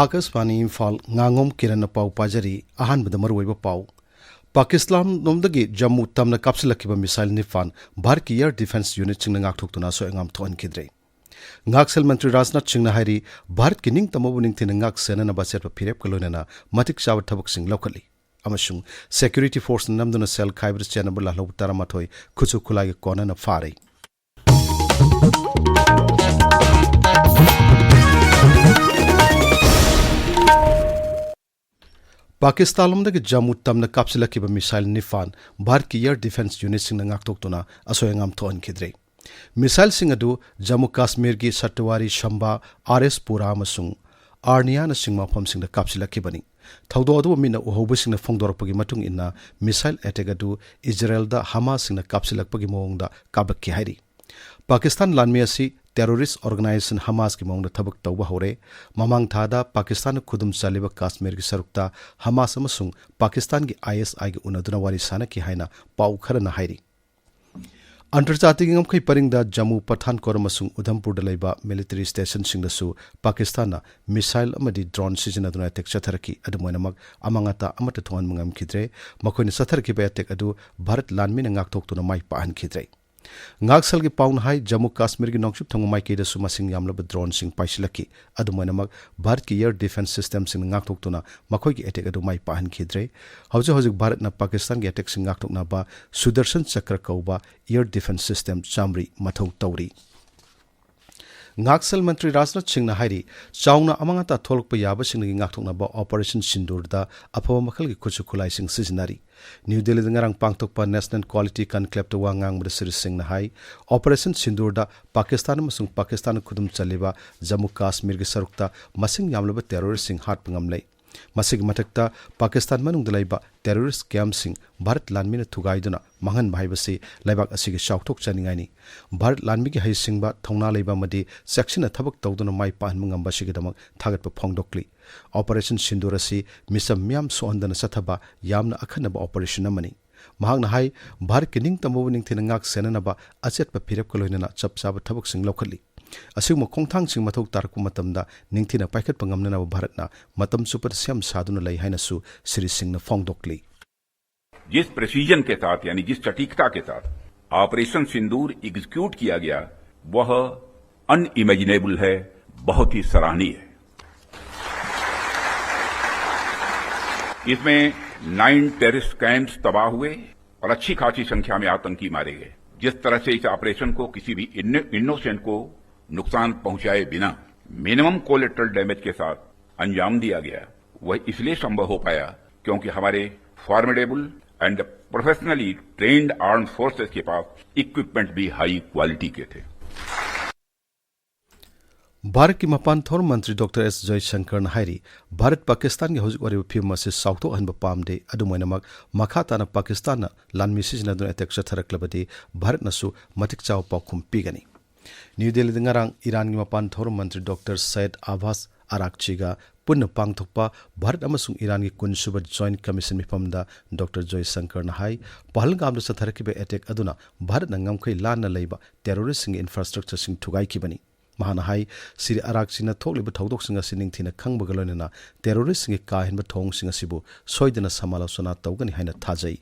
Akaswani Imphal Ngangom Kiran Pau Pajari Ahan Badamarweba Pau Pakistan Nomdagi Jammu Tamna Kapsilakiba Missile Nifan Bharki Air Defense Unit Chingnak Tuktuna so engam Toan Kidre Ngaksel Mantri Rajnath Chingna Hairi Bharat Kining Tamobuning Tinangak Senana Baset Pirep Kolonana Matik Shawat Tabuk Sing locally Amashung Security Force Namduna Cell Kybris Chanabula Taramatoi Kutsu Kulai Kona na Fari Pakistan Lomdagi Jammu Tamna Kapsilakiba Missile Nifan Bharki Air Defense Unit Sing Ngak Toktuna Asoyangam Toan Kidre Missile Singadu Jammu Kashmir gi Satwari Shamba RS Pura Masung Arniana Singma Pom Sing the Kapsilakibani Thaudo adu mina uhobu sing na phongdorpagi matung inna missile attack adu Israel da Hamas sing na kapsilakpagi mawngda kabakki hairi Pakistan lanmi asi terrorist organization Hamas ki mawngda thabak tawba hore mamang thada Pakistan khudum chaliba Kashmir gi sarukta Hamas amasung Pakistan gi ISI gi unaduna wari sana ki haina pau khara na hairi Antarjati ngam khai paringda Jammu Pathan Koramasung Udhampur da laiba military station singdasu Pakistan na missile amadi drone sizinaduna attack chatharaki adumoinamak amangata amata thongan mangam khidre makoina satharki ba attack adu Bharat lanmi na ngak thoktuna mai pahan khidre Ngaksal gi paun hai Jammu Kashmir gi nongship thong mai ke da sumasing yamlaba drone sing paisilaki adumoinamak Bharat ki air defense system sing ngak thoktuna makoi gi attack adu mai pahan khidre hauja Bharat na Pakistan gi attack sing ngak thokna ba Sudarshan Chakra kauba air defense system chamri mathau tauri Ngaksal Mantri Rajnath Chingna Hairi Chauna Amangata Tholkpa Yaba Sing Ngakthokna ba Operation Sindur da Aphaba Makhal gi Khuchu Khulai Sing Sizinari New Delhi ngarang pangtokpa National Quality Conclave to wangang bada Sri Singh na hai Operation Sindur da Pakistan masung Pakistan khudum chaliba Jammu Kashmir gi sarukta masing yamlaba terrorist sing hat pangamlei Masig matakta Pakistan manung dalaiba terrorist camp sing Bharat lanmi na thugaiduna mangan bhaibasi laibak asigi shautok chaningai ni Bharat lanmi gi haisingba thongna leiba madi section na thabak tawduna mai pan mangamba sigidamak thagat pa phongdokli Operation Sindur asi misam myam soandana sathaba yamna akhanaba operation amani mahang na hai Bharat kining tamobuning thinangak senanaba achet pa phirep koloinana chapchaba thabak sing lokhali Asing khongthang sing mathok tarku matamda ningthina paikhat pangamna Bharat na matam super syam saduna lai haina su Sri Singh na phongdokli जिस precision के साथ यानी जिस सटीकता के साथ operation सिंदूर execute किया गया वह अनइमेजिनेबल है बहुत ही सराहनीय है इसमें 9 टेररिस्ट कैंप्स तबाह हुए और अच्छी खासी संख्या में आतंकी मारे गए जिस तरह से इस ऑपरेशन को किसी भी इनोसेंट को नुकसान पहुंचाए बिना मिनिमम कोलेटरल डैमेज के साथ अंजाम दिया गया वह इसलिए संभव हो पाया क्योंकि हमारे formidable and professionally trained armed forces के पास इक्विपमेंट भी हाई क्वालिटी के थे Bharat ki mapan thor mantri Dr. S. Jaishankar na hairi Bharat Pakistan ki hojik wari phim se sauto hanba pamde adumoinamak makhata na Pakistan na lanmi sijna dun attack chathaраклabadi Bharat nasu matik chaw paukhum pigani New Delhi ngarang Iran ki mapan thor mantri Dr. Said Abbas Arakchiga punna pangthokpa Bharat amasung Iran ki kunsuba joint commission mifamda Dr. Jaishankar na hai pahalgam da chatharaki be attack aduna Bharat na ngamkhai lan na leiba terrorist sing infrastructure sing thugai kibani Mahana hai Sri Arakchina thokliba thodok singa sining thina khangba galonena terrorist singi ka hinba thong singa sibu soidana samalosona tawgani haina thajai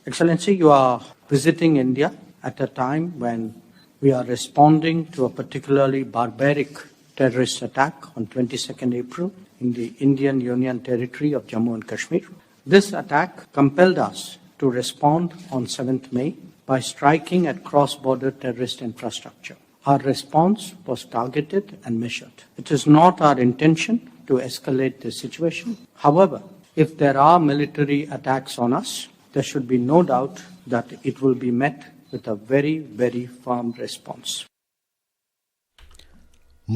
Excellency, you are visiting India at a time when we are responding to a particularly barbaric terrorist attack on 22nd April in the Indian Union territory of Jammu and Kashmir. This attack compelled us to respond on 7th May by striking at cross-border terrorist infrastructure. Our response was targeted and measured. It is not our intention to escalate the situation. However, if there are military attacks on us, there should be no doubt that it will be met with a very, very firm response.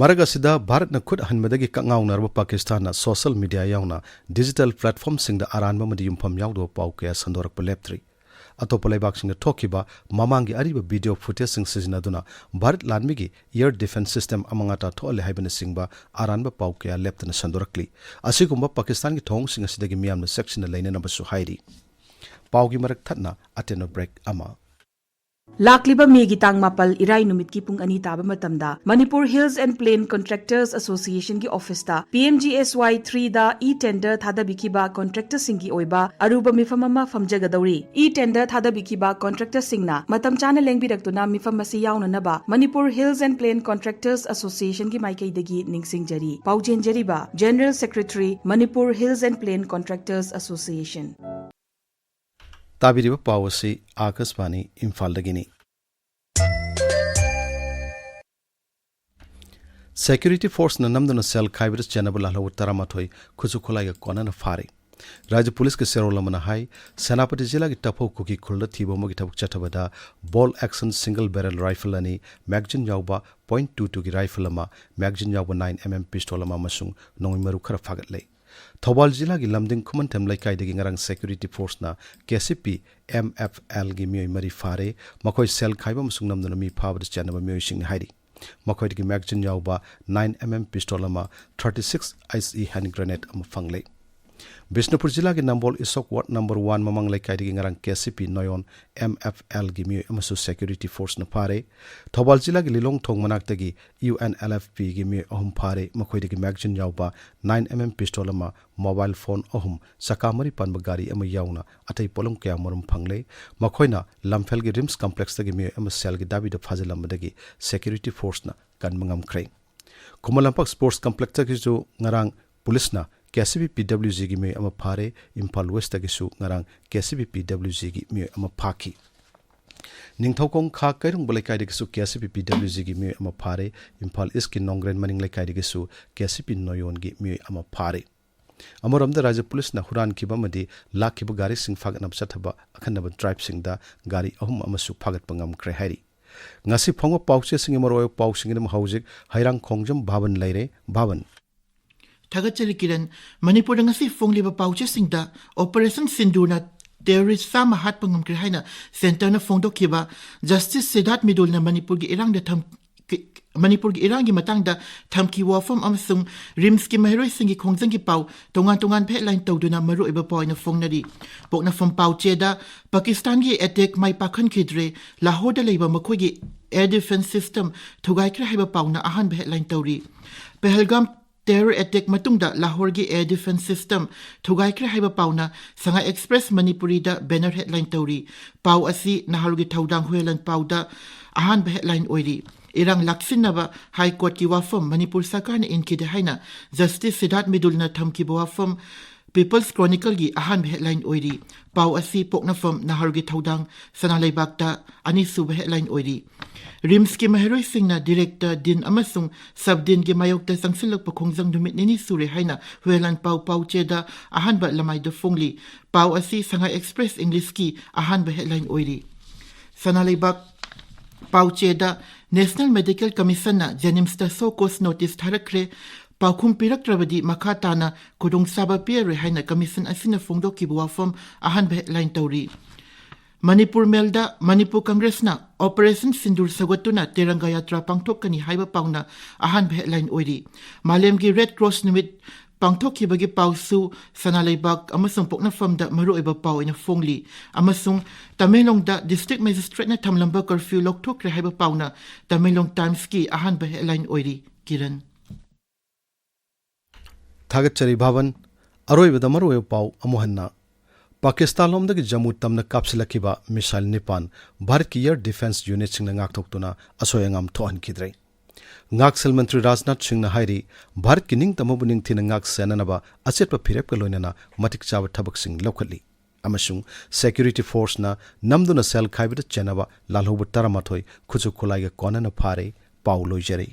Maragasida Bharat na khud hanmadagi kangau narba Pakistan na social media yauna digital platform sing da aranba madi yumpham yawdo pau kaya sandorak paleptri Atopa laibak sing thokiba mamangi ariba video footage sing sizinaduna Bharat lanmi gi air defense system amangata thole haibana singba aranba pau kaya leptana sandorakli asigumba Pakistan gi thong sing asidagi miyamna section na laina nabasu hairi Paugi marak thatna ateno break ama Lakliba Megi Tang Mapal Irai Numit ki Pung Ani Taba Matamda Manipur Hills and Plain Contractors Association ki office ta PMGSY 3 da e-tender thada bikiba contractor singi oiba aruba mifamama famjagadauri e-tender thada bikiba contractor singna matam chana lengbidaktuna mifamasi yaunanaba Manipur Hills and Plain Contractors Association ki maikaidagi ningsingjari Paujenjariba General Secretary Manipur Hills and Plain Contractors Association ताबिरिबा पावसी आकाशवाणी इम्फाल दगिनी security force न नमदुना सेल खाइबर चेनबल हलो तरामाथोय खुजु खोलाय कोनन फारे राज्य पुलिस के सेरोलमना हाई सेनापति जिला की टफो कुकी खुल्द थीबो मगी थबक चथबदा bolt action single barrel rifle अनि मैगजीन यावबा .22 की राइफल अमा मैगजीन यावबा 9mm पिस्टल अमा मसुंग नोंगि मरु खर फागतले थौबाल जिला की लमदिंग खुमनथम लैकाइदगी ngarang सेक्यूरिटी फोर्स ना KCP MFL की मियोय मरी फारे मखोय सेल खाइबा मसुंग नमदुना मी फाबद चेनबा मियोय सिंग हाइरी मखोय की मैगजीन यावबा 9mm पिस्टल अमा 36 ICE हैंड ग्रेनेड अमा फंगले बिष्णुपुर जिला के नंबोल इसोक वार्ड नंबर 1 ममंग लैकाइदगी ngarang KCP नयोन MFL की मियोय अमसु सेक्यूरिटी फोर्स न फारे थौबाल जिला की लिलोंग थोंग मनाक्तगी UNLFP की मियोय अहम फारे मखोय की मैगजीन यावबा 9mm पिस्टल अमा मोबाइल फोन अहम सकामरी पनब गाड़ी अमा यावना अतै पोलम क्या मरम फंगले मखोयना लमफेल की रिम्स कॉम्प्लेक्स तगी मियोय अमा सेल की दाबी द फाजिलमदगी सेक्यूरिटी फोर्स न कनमंगम ख्रे कुमलंपक स्पोर्ट्स कॉम्प्लेक्स तगी जो ngarang पुलिस ना KCP PWG की में अमा फारे इम्फाल वेस्ट तगिसु ngarang KCP PWG की में अमा फाकी निंगथौकोंग खा कैरुंग बलेकाइदगिसु KCP PWG की में अमा फारे इम्फाल ईस्ट की नोंग्रेन मनिंग लेकाइदगिसु KCP नोयोन की में अमा फारे अमरमद राज्य पुलिस ना हुरान की बमदी लाखिब गारी सिंह फागनब चथबा अखनब ट्राइब सिंह दा गारी अहुम अमसु फागत पंगम क्रे हाइरी ngasi phongo pauche singi moroy pausing nim hauzik Heirangkhongjam Bhavan leire Bhavan Thagachari Kiran Manipur ngasi fongliba pauche singda Operation Sinduna terrorist sama hat pangam krihaina center na fongdo kiba Justice Siddharth Midul na Manipur gi irang da tham Manipur gi irang gi matang da thamki wafam amsung rims ki mahroi singi khongjang gi pau tongan phe line tawduna maru eba point na fongnari pokna fam pauche da Pakistan gi attack mai pakhan khidre Lahore da leiba makhoi gi air defense system thugai kra haiba pauna ahan phe line tawri Pahalgam terror attack matungda Lahore gi air defense system thugai kra haiba pauna Sanga Express Manipuri da banner headline tawri pau asi nahar gi thaudang huelan pauda ahan phe headline oiri Irang laksinaba High Court ki wafam Manipur Sarkar na inkide haina Justice Siddharth Midul na thamki wafam People's Chronicle gi ahan headline oiri pau asi pokna fam nahar gi thaudang sanalai bakta ani sub headline oiri Rims ki maheroi singna director din amasung subdin gi mayok ta sangsilak pakhongjang dumit nini sure haina huelan pau cheda ahan ba lamai de fongli pau asi Sanga Express English ki ahan ba headline oiri sanalai bak Paucheda National Medical Commission na Janimsta Sokos Notice Tharakre Paukum Pirak Rabadi Makatana Kudung Saba Pere Haina Commission Asina Fongdo Kibuafam Ahan Headline Tauri Manipur Melda Manipur Congress na Operation Sindur Sagwatuna Terangaya Trapangtokani Haiba Pauna Ahan Headline Oiri Malem gi Red Cross Nimit Pangtok bagi pausu sanalaybak amasung pokna fam da maru iba pau ina fongli amasung Tamelong da district magistrate na tamlamba curfew loktok re haiba pau na Tamelong Times ki ahan ba headline oiri Kiran Thagachari Bhavan aroi bada maru pau amohanna Pakistan lomda ki Jammu tamna kapsilakiba missile nipan Bharat ki air defense unit singna ngaktoktuna asoyangam thohan kidrei Ngaksel Mantri Rajnath Singh na hairi Bharat ki ning tamabuning thina ngak senanaba achetpa phirep ka loinana matik chawa thabak sing lokhali amasung security force na namduna sel khaibida chenaba lalhobu taramathoi khuchu khulai ga konana phare pau loijari